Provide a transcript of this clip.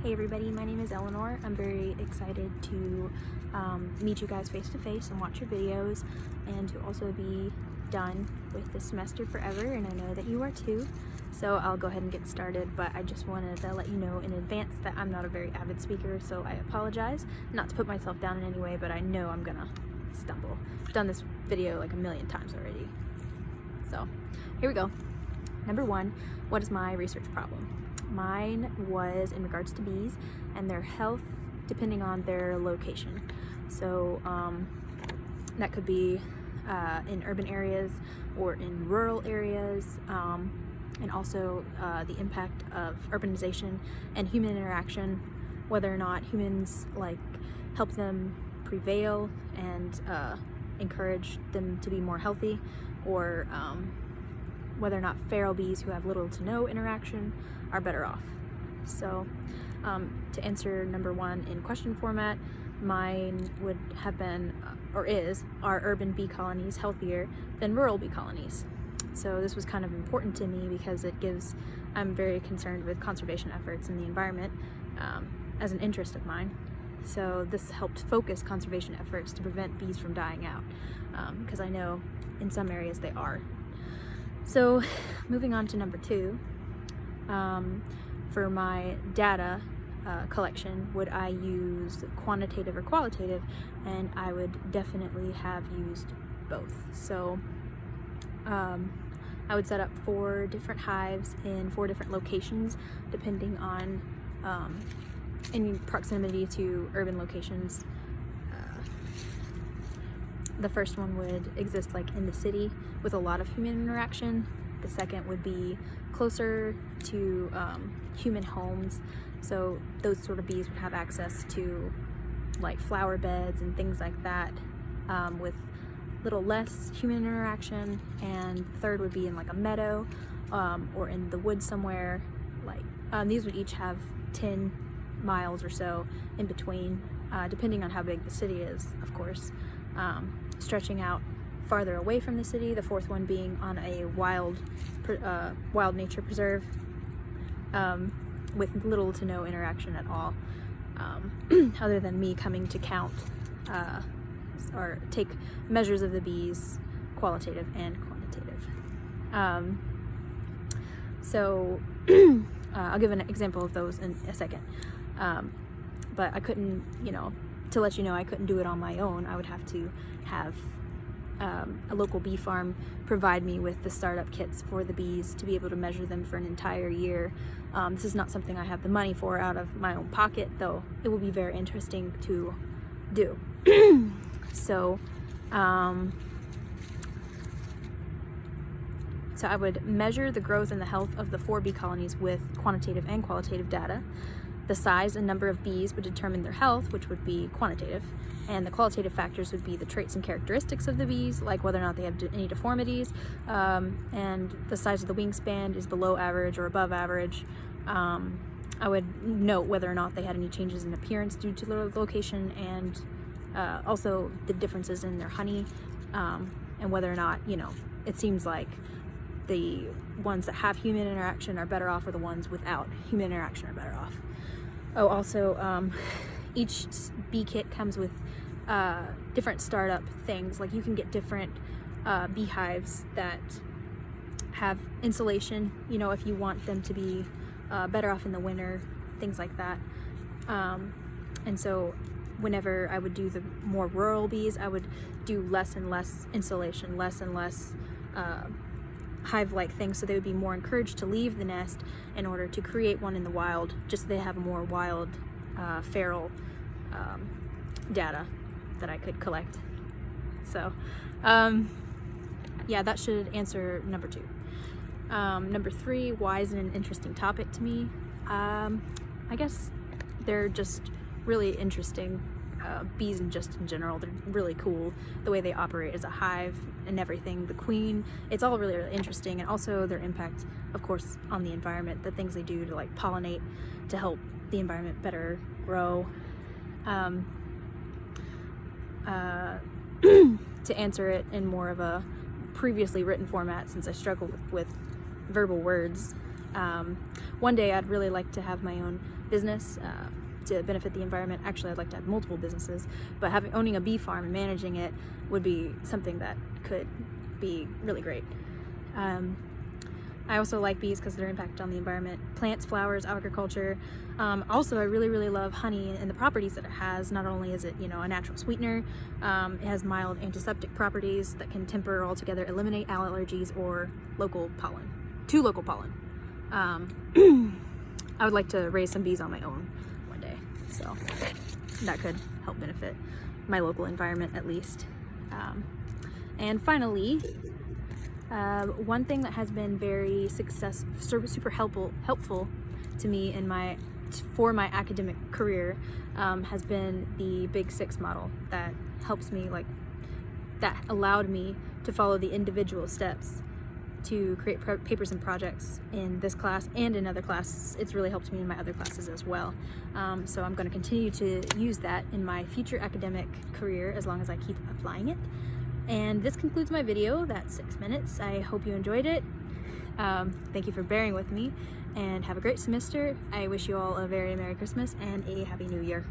Hey everybody, my name is Eleanor. I'm very excited to meet you guys face to face and watch your videos, and to also be done with this semester forever, and I know that you are too. So I'll go ahead and get started, but I just wanted to let you know in advance that I'm not a very avid speaker, so I apologize. Not to put myself down in any way, but I know I'm gonna stumble. I've done this video like a million times already. So here we go. Number one, what is my research problem? Mine was in regards to bees and their health depending on their location. So that could be in urban areas or in rural areas, and also the impact of urbanization and human interaction, whether or not humans help them prevail and encourage them to be more healthy, or whether or not feral bees who have little to no interaction are better off. So to answer number one in question format, mine would have been, or is, are urban bee colonies healthier than rural bee colonies? So this was kind of important to me because I'm very concerned with conservation efforts in the environment as an interest of mine. So this helped focus conservation efforts to prevent bees from dying out, because I know in some areas they are. So moving on to number two, for my data collection, would I use quantitative or qualitative? And I would definitely have used both. So I would set up 4 different hives in 4 different locations, depending on in proximity to urban locations. The first one would exist in the city with a lot of human interaction. The second would be closer to human homes, so those sort of bees would have access to flower beds and things like that, with little less human interaction. And third would be in a meadow or in the woods somewhere. These would each have 10 miles or so in between, depending on how big the city is, of course, stretching out farther away from the city. The fourth one being on a wild nature preserve, with little to no interaction at all, other than me coming to count or take measures of the bees, qualitative and quantitative. So I'll give an example of those in a second, but I couldn't, to let you know, I couldn't do it on my own. I would have to have a local bee farm provide me with the startup kits for the bees to be able to measure them for an entire year. This is not something I have the money for out of my own pocket, though it will be very interesting to do. So I would measure the growth and the health of the 4 bee colonies with quantitative and qualitative data. The size and number of bees would determine their health, which would be quantitative, and the qualitative factors would be the traits and characteristics of the bees, like whether or not they have any deformities, and the size of the wingspan is below average or above average. I would note whether or not they had any changes in appearance due to their location, and also the differences in their honey, and whether or not, it seems like the ones that have human interaction are better off, or the ones without human interaction are better off. Oh, also, each bee kit comes with different startup things. You can get different beehives that have insulation, if you want them to be better off in the winter, things like that. And so whenever I would do the more rural bees, I would do less and less insulation, less and less hive-like things, so they would be more encouraged to leave the nest in order to create one in the wild, just so they have more wild feral data that I could collect. So yeah, that should answer number 2. Number 3, why is it an interesting topic to me? I guess they're just really interesting. Bees in general, they're really cool. The way they operate as a hive and everything, the queen, it's all really, really interesting. And also their impact, of course, on the environment, the things they do to pollinate, to help the environment better grow. To answer it in more of a previously written format, since I struggle with verbal words, One day I'd really like to have my own business to benefit the environment. Actually, I'd like to have multiple businesses, but owning a bee farm and managing it would be something that could be really great. I also like bees because of their impact on the environment, plants, flowers, agriculture. Also, I really love honey and the properties that it has. Not only is it, you know, a natural sweetener, it has mild antiseptic properties that can temper or altogether eliminate allergies or local pollen. I would like to raise some bees on my own one day, so that could help benefit my local environment at least. And finally, one thing that has been very super helpful to me in for my academic career has been the Big Six model that helps me, that allowed me to follow the individual steps to create papers and projects in this class and in other classes. It's really helped me in my other classes as well. So I'm going to continue to use that in my future academic career as long as I keep applying it. And this concludes my video. That's 6 minutes. I hope you enjoyed it. Thank you for bearing with me, and have a great semester. I wish you all a very Merry Christmas and a Happy New Year.